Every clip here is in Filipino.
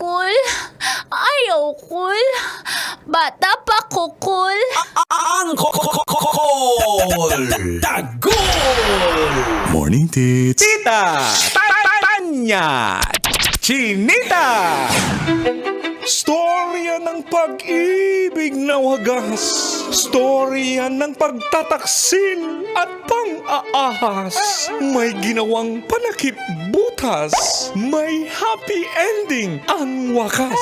cool. Ayaw cool. Bata pa ko cool. Ang Tagol! Morning, tits. Tita! Tanya! Chinita! Storya ng pag-ibig na wagas. Storya ng pagtataksil at pang-aahas. May ginawang panakip butas. May happy ending ang wakas.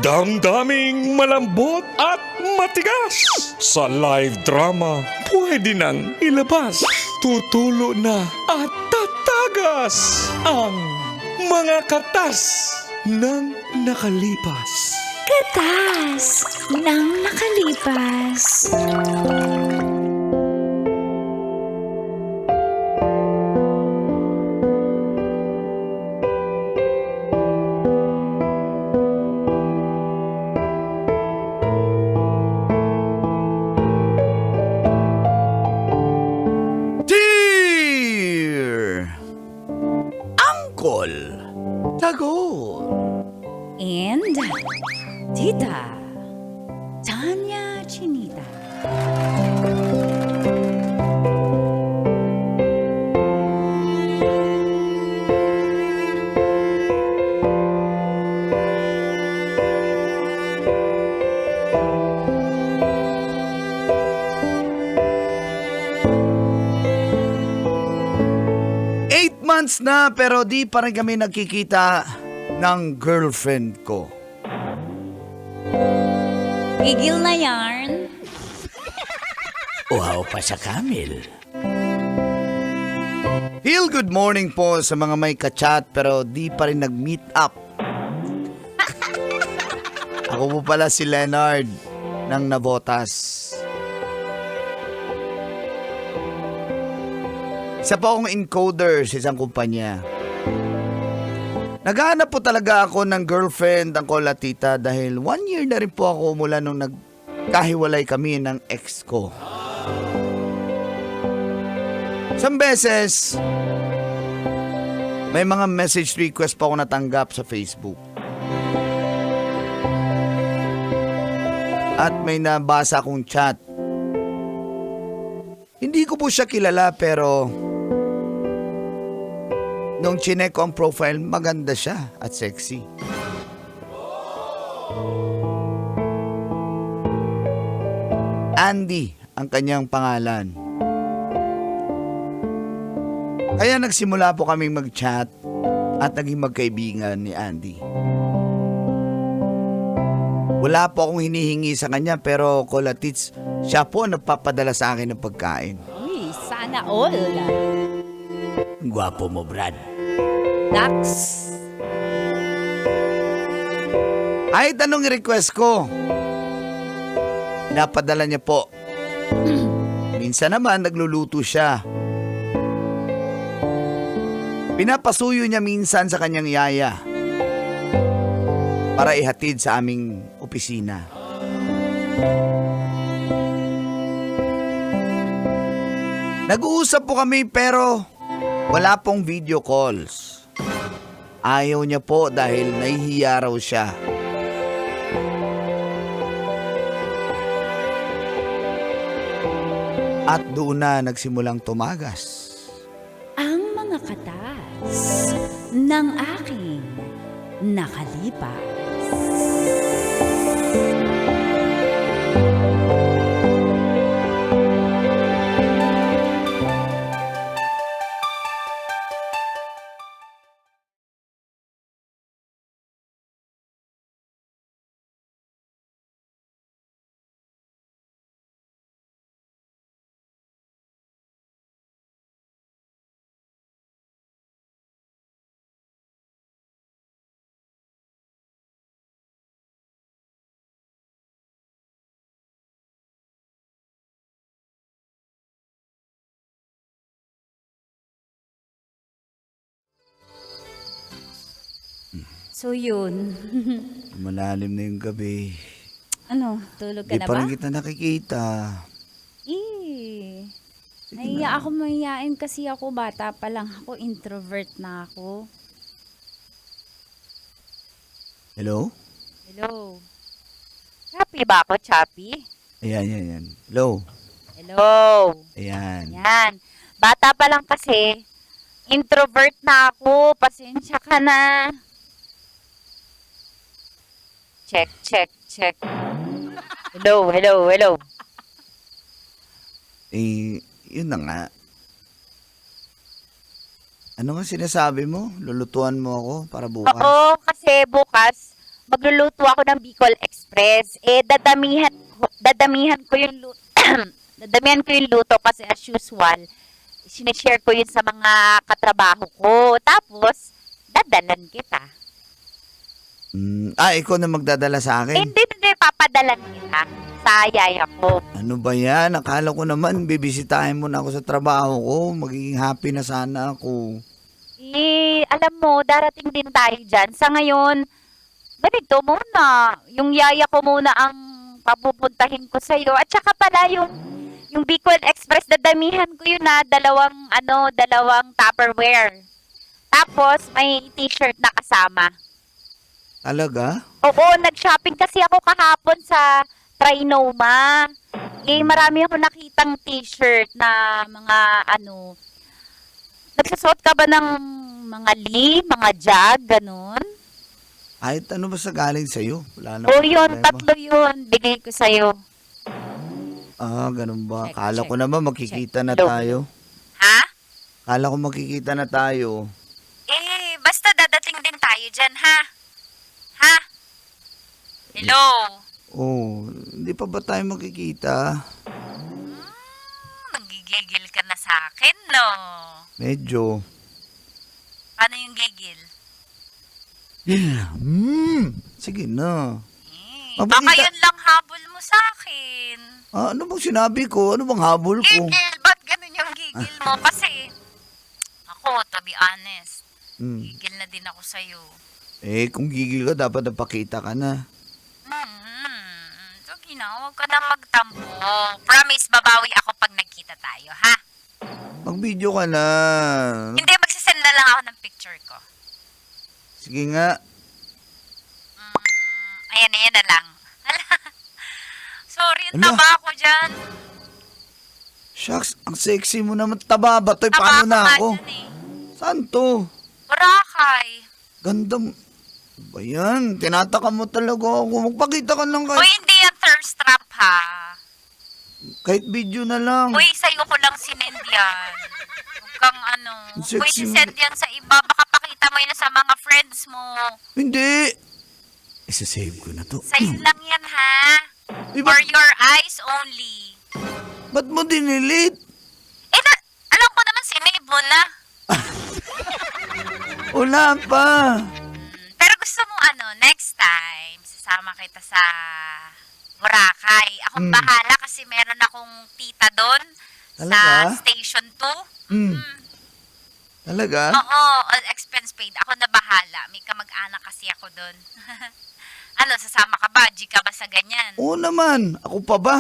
Damdaming malambot at matigas. Sa live drama, pwede nang ilabas. Tutulo na at tatagas ang mga katas ng nakalipas. Katas ng nakalipas. Dear Uncle Tagol! And Tita Tanya Chinita. Months na pero di pa rin kami nagkikita ng girlfriend ko. Gigil na yarn. Uhaw pa sa Camel. Feel good morning po sa mga may kachat pero di pa rin nag-meet up. Ako po pala si Leonard ng Navotas. Isa po akong encoder sa isang kumpanya. Naghahanap po talaga ako ng girlfriend, ang kola tita, dahil 1 year na rin po ako mula nung nagkahiwalay kami ng ex ko. Isang beses, may mga message request pa ako natanggap sa Facebook. At may nabasa akong chat. Hindi ko po siya kilala pero nung chinek ko ang profile, maganda siya at sexy. Andy ang kanyang pangalan. Kaya nagsimula po kaming mag-chat at naging magkaibigan ni Andy. Wala po akong hinihingi sa kanya pero kolatits, siya po nagpapadala sa akin ng pagkain. Uy, sana all. Gwapo mo, Brad. Dax. Ay, tanong request ko. Napadala niya po. Minsan naman nagluluto siya. Pinapasuyo niya minsan sa kanyang yaya para ihatid sa aming opisina. Nag-uusap po kami pero wala pong video calls. Ayaw niya po dahil nahihiya raw siya. At doon na nagsimulang tumagas. Ang mga katas ng aking nakalipas. So yun. Malalim na yung gabi. Ano, tulog ka Di na pa ba? rin kita nakikita. Nahiya ako mahiyain kasi ako bata pa lang ako, introvert na ako. Hello? Hello. Happy ba ako, Chappy? Ayan. Hello? Hello. Ayan. Yan. Bata pa lang kasi, introvert na ako. Pasensya ka na. Check. Hello. Yun na nga. Ano nga sinasabi mo? Lulutuan mo ako para bukas? Oo, kasi bukas, magluluto ako ng Bicol Express. Dadamihan ko yung luto. Dadamihan ko yung luto kasi as usual, sinishare ko yun sa mga katrabaho ko. Tapos, dadalan kita. Ikaw na magdadala sa akin? Hindi, papadalan kita sa yaya ko. Ano ba yan? Akala ko naman, bibisitahin mo na ako sa trabaho ko. Magiging happy na sana ako. Alam mo, darating din tayo dyan. Sa ngayon, ganito muna. Yung yaya ko muna ang papupuntahin ko sa'yo. At saka pala yung Bicol Express, dadamihan ko yun na dalawang Tupperware. Tapos, may t-shirt na kasama. Talaga? Oo, nag-shopping kasi ako kahapon sa Trinoma. Marami ako nakitang t-shirt na mga nagsusot ka ba ng mga mga jag, ganun? Kahit ano ba sa galing sa'yo? Wala na O yun, problema. tatlo yun. Bigay ko sa'yo. Ganun ba? Check, Kala ko check, naman magkikita na Hello. tayo. Ha? Kala ko magkikita na tayo. Basta dadating din tayo dyan, ha? Ha? Hello? Hindi pa ba tayo magkikita? Nanggigigil ka na sa akin, no? Medyo. Paano yung gigil? Sige na. Baka Mabukita- yun lang habol mo sa akin. Ano bang sinabi ko? Ano bang habol ko? Gigil? Ba't ganun yung gigil mo? Kasi, ako, to be honest, gigil na din ako sa'yo. Kung gigil ka, dapat napakita ka na. Sige na, huwag ka na magtampo. Promise, babawi ako pag nagkita tayo, ha? Mag-video ka na. Hindi, magsisend na lang ako ng picture ko. Sige nga. Ayan na lang. Sorry, ang Ala. taba ako dyan. Shucks, ang sexy mo naman. Taba ba? Taba Paano na nga ako? dyan eh. Saan to? Boracay. Ganda mo. Ano ba yan? Tinataka mo talaga ako. Magpakita ka lang Uy, kahit, hindi yan thirst trap, ha? kahit video na lang. Uy, sa'yo ko lang sinend yan. Huwag kang Ang sexy Uy, mo. sisend yan sa iba. Baka pakita mo yan sa mga friends mo. Hindi. Isa-save ko na to. Sa'yo lang yan, ha? Iba- For your eyes only. Ba't mo dinilit? Alam ko naman sinave mo na. Wala pa. Pero gusto mo next time, sasama kita sa Boracay. Akong bahala kasi meron akong tita doon sa Talaga? Station 2. Talaga? Oo, all expense paid. Ako na bahala. May kamag-anak kasi ako doon. Sasama ka ba? G ka ba sa ganyan? Oo naman. Ako pa ba?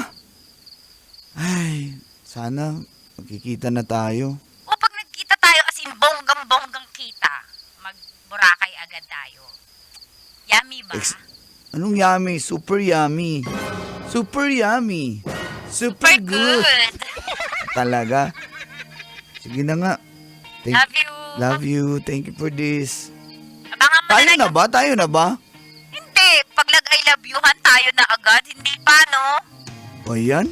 Ay, sana magkikita na tayo. O pag nagkita tayo as in bonggang-bonggang kita, mag-Boracay agad tayo. Yummy ba? Anong yummy? Super yummy. Super yummy. Super Super good. good. Talaga? Sige na nga. Love you. Love you. Thank you for this. Abangan mo Tayo na na ba? Tayo na ba? Hindi. Pag nag-I love you-han tayo na agad. Hindi pa, no? O yan?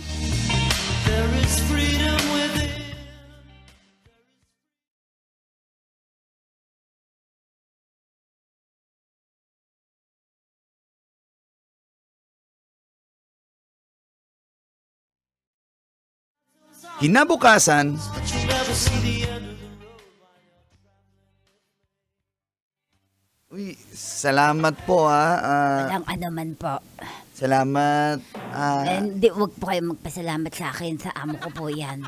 Kinabukasan, uy, salamat po Walang anuman po. salamat. Hindi, wag po kayo magpasalamat sa akin. Sa amo ko po yan.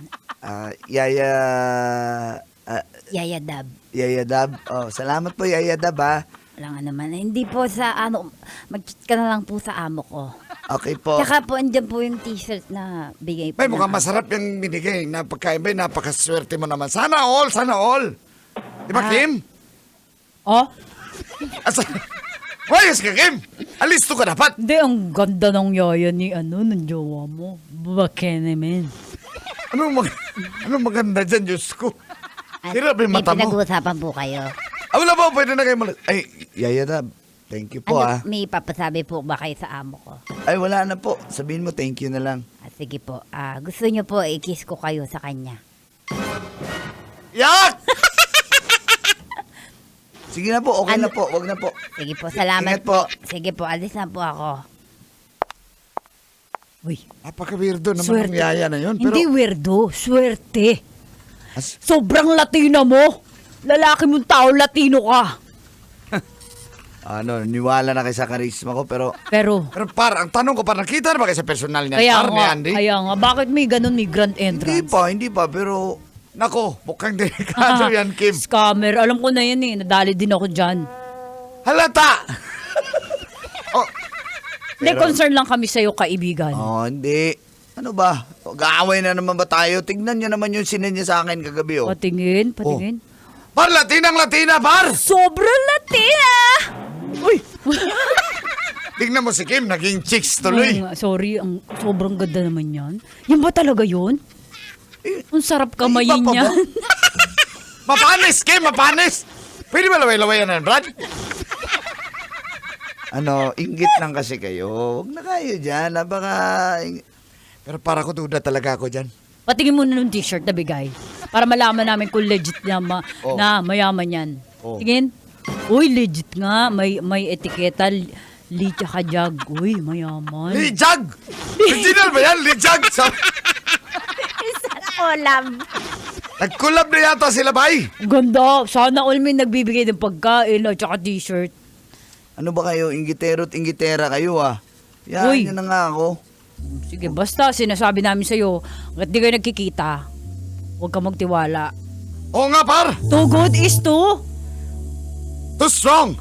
Yaya, Yaya Dab. Yaya Dab. Oh, salamat po Yaya Dab ha. Walang anuman. Hindi po sa mag-chat ka na lang po sa amo ko. Okay po. Tsaka po, andyan po yung t-shirt na bigay po. Bay, mukhang ng- masarap yung binigay na pagkain. Bay, napakaswerte mo naman. Sana all, sana all. Di ba, Kim? Oh? Wayas ka, Kim! Alisto ka dapat! Hindi, ang ganda ng yaya ni ng jowa mo. Bakit naman? Anong maganda dyan, Diyos ko? Grabe May mata mo. pinag-uusapan po kayo. Wala po, pwede na kayo Ay, Yaya na. Thank you po, Ano, may papasabi po ba kayo sa amo ko? Ay, wala na po. Sabihin mo thank you na lang. Sige po. Gusto niyo po i-kiss ko kayo sa kanya. Yak! Sige na po, okay na po. Wag na po. Sige po, salamat Ingat po. Sige po, alis na po ako. Uy, Napaka-weirdo naman Swerte. ng Yaya na yun. Pero, hindi weirdo. Swerte. As- Sobrang Latino mo. Lalaki mong tao, Latino ka. Niwala na kayo sa karisma ko, pero Pero, ang tanong ko, nakita na ba kayo sa personal niya? kaya Ni nga, Andy? bakit may ganun, may grand hindi entrance? pa, pero Nako, mukhang delikado yan, Kim. Scammer. Alam ko na yan eh. Nadali din ako dyan. Halata! Hindi, concern lang kami sa'yo, kaibigan. hindi. Ano ba? Gaaway na naman ba tayo? Tignan niyo naman yung sinend niya sa akin kagabi, oh. Patingin. Par, Latina, par! Sobrang Latina! Uy! Tingnan mo si Kim, naging chicks tuloy. Sorry, sobrang ganda naman yan. Yan ba talaga yun? Ang sarap kamayin iba pa ba? yan. Mapanis, Kim, mapanis! Pwede ba laway-laway yan, Brad? Inggit lang kasi kayo. Huwag na kayo dyan. Pero para ko duda talaga ako dyan. Patingin mo na ng t-shirt na bigay. Para malaman namin kung legit na, na mayaman yan. Oh. Tingin. Uy, legit nga. May etiketa. Licha ka jag. Uy, mayaman. Lijag! Original ba yan? Lijag! Olam. Nag-collab na yata sila, bay! Ganda. Sana all may nagbibigay ng pagkain at saka t-shirt. Ano ba kayo? Inggitero at inggitera kayo, ah. Yan, Uy. yun na nga ako. Sige, basta sinasabi namin sa'yo, hanggat di kayo nagkikita, huwag ka magtiwala. Oo nga, par! Too good is too. Too strong!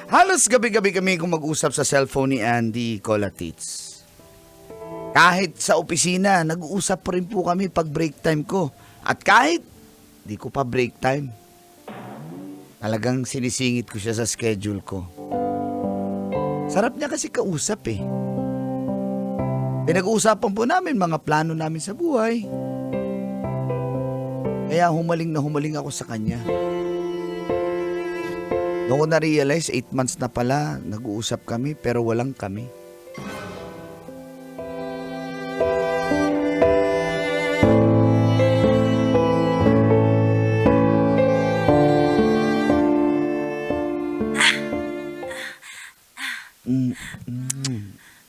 Halos gabi-gabi kami kung mag-usap sa cellphone ni Andy Colatits. Kahit sa opisina, nag-uusap pa rin po kami pag break time ko. At kahit di ko pa break time, talagang sinisingit ko siya sa schedule ko. Sarap niya kasi kausap eh. Pinag-uusapan po namin mga plano namin sa buhay. Kaya humaling na humaling ako sa kanya. Noong ko na-realize, 8 months na pala, nag-uusap kami pero walang kami.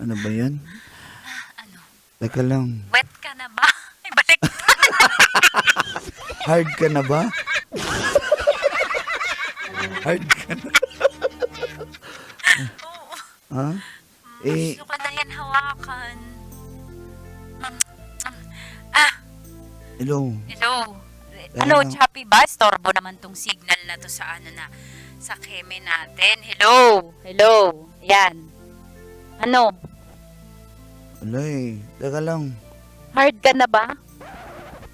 Ano ba yan? Teka lang, Wet ka na ba? Ibalik. hard ka na ba? Hard ka na? Ha? Gusto ko na yan hawakan. Hello. Hello? Hello, Chappy ba? Storbo naman tong signal na to sa sa keme natin. Hello? Hello? Yan. Ano? Wala eh. Teka lang. Hard ka na ba?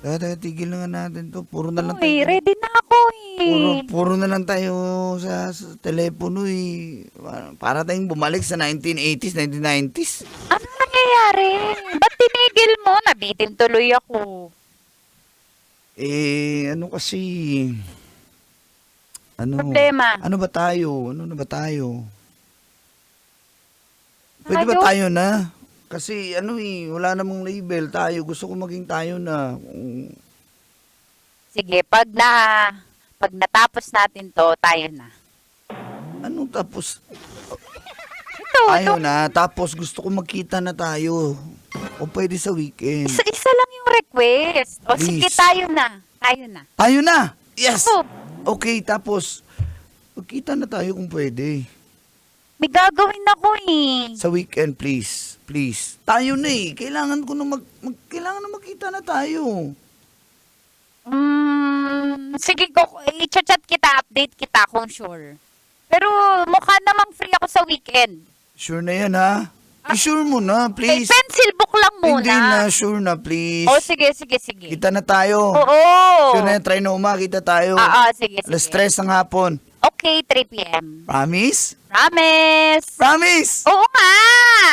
Teka, tigil na nga natin to. Puro na lang Uy, tayo. ready na ako eh. Puro na lang tayo sa telepono eh. Para tayong bumalik sa 1980s, 1990s. Ano nangyayari? Ba't tinigil mo? Nabitin tuloy ako. Ano kasi... Problema. Ano ba tayo? Ano na ba tayo? Pwede ba Tayo? tayo na? Kasi wala namang label tayo. Gusto ko maging tayo na. Sige, pag natapos natin to, tayo na. Anong tapos? Ito, Tayo na. Tapos gusto ko magkita na tayo. O pwede sa weekend. Isa lang yung request. O sige, Please. tayo na. Tayo na. Tayo na! Yes! Oh, Okay, tapos magkita na tayo kung pwede. May gagawin ako eh. Sa weekend, please. Please. Tayo na eh. Kailangan ko na kailangan na magkita na tayo. Sige ko, i-chat kita, update kita kung sure. Pero mukha namang free ako sa weekend. Sure na yan, ha? I-sure mo na, Eh, please. pencil book lang muna. Hindi na, sure na, please. Oh, sige. Kita na tayo. Oo. Sure na yan, Trinoma. Kita tayo. Sige. Alas 3 ng hapon. Okay, 3 p.m. Promise? Promise. Promise! Oo nga.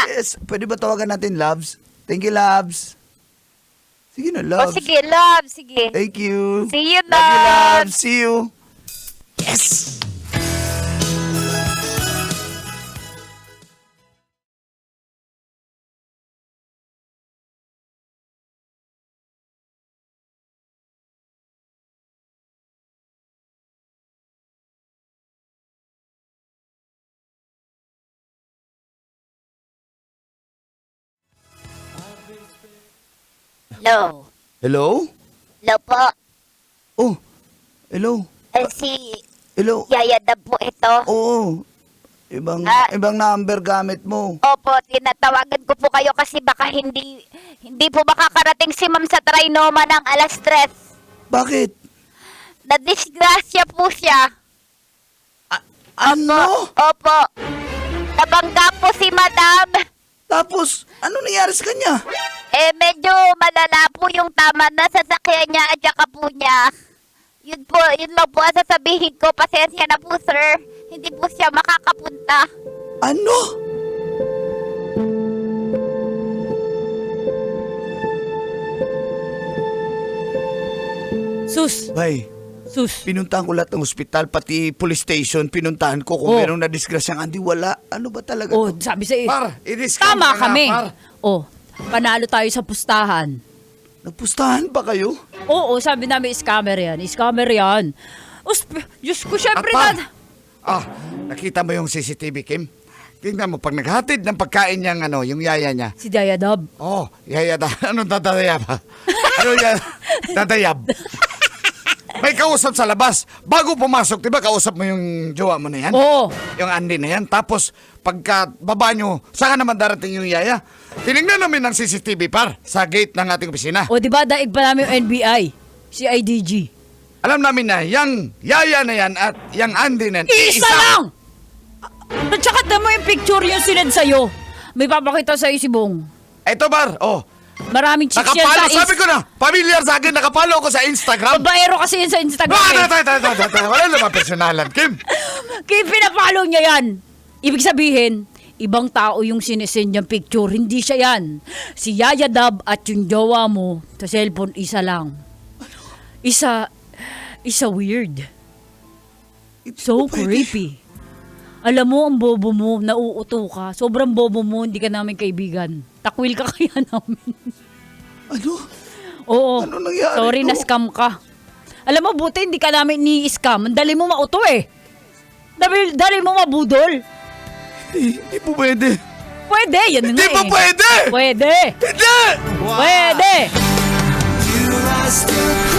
Yes. Pwede ba tawagan natin, Loves? Thank you, Loves. Sige na, Oh, Loves. sige, love. Sige. Thank you. See you, Love you, love. Loves. See you. Yes! Hello. Hello? Hello po. Oh, hello. Si Hello. Yaya Dab po ito. Oo. Ibang number gamit mo. Opo, tinatawagan ko po kayo kasi baka hindi po makakarating si ma'am sa Trinoma ng alas 3. Bakit? Nadisgrasya po siya. Ano? Opo. Nabangga po si madam. Tapos, ano nangyari sa kanya? Medyo malala po yung tama na sasakyan niya at saka po niya. Yun lang po ang sasabihin ko. Pasensya na po, sir. Hindi po siya makakapunta. Ano? Sus, Bay, sus. pinuntahan ko lahat ng ospital, pati police station, pinuntahan ko kung Oh. merong nadisgrasyang hindi wala. Ano ba talaga Oh, to? sabi sa Par, i-discount Tama ka na, kami. par. Oh, panalo tayo sa pustahan. Nagpustahan pa kayo? Oo, sabi namin scammer yan. Scammer yan. Diyos ko, syempre At na. par, nakita mo yung CCTV, Kim? Tingnan mo, pag naghatid ng pagkain niyang yung yaya niya. Si Dayadab. Oh, yaya, anong dadayab? Ano yan? Dadayab. May kausap sa labas. Bago pumasok, di ba kausap mo yung jowa mo na yan? Oo. Yung Andy na yan. Tapos, pagka baba nyo, saan naman darating yung yaya? Tinignan namin ng CCTV, par, sa gate ng ating opisina. O, di ba, daig pa namin yung NBI. Si IDG. Alam namin na, yung yaya na yan at yung Andy na yan, Isa lang! At saka tama yung picture yung sinend sa'yo. May papakita sa'yo si Bong. Eto, par, Maraming chicks yan nakapalo, sa sabi ko na, familiar sa akin, nakapalo ako sa Instagram. Babaero kasi yan sa Instagram. Wala naman personalan, Kim. Kaya pinapalo niya yan. Ibig sabihin, ibang tao yung sinesend niyang picture. Hindi siya yan. Si Yaya Dab at yung jowa mo sa cellphone, isa lang. Isa weird. So creepy. Alam mo, ang bobo mo, nauuto ka. Sobrang bobo mo, hindi ka namin kaibigan. Takwil ka kaya namin. Ano? Oo. Ano nangyari Sorry, to? na-scam ka. Alam mo, buti hindi ka namin ni-scam. Ang dali mo mauto eh. Dali mo mabudol. Hindi po pwede. Pwede, yan Hindi nga pa eh. pwede! Pwede. Hindi! Pwede. You are still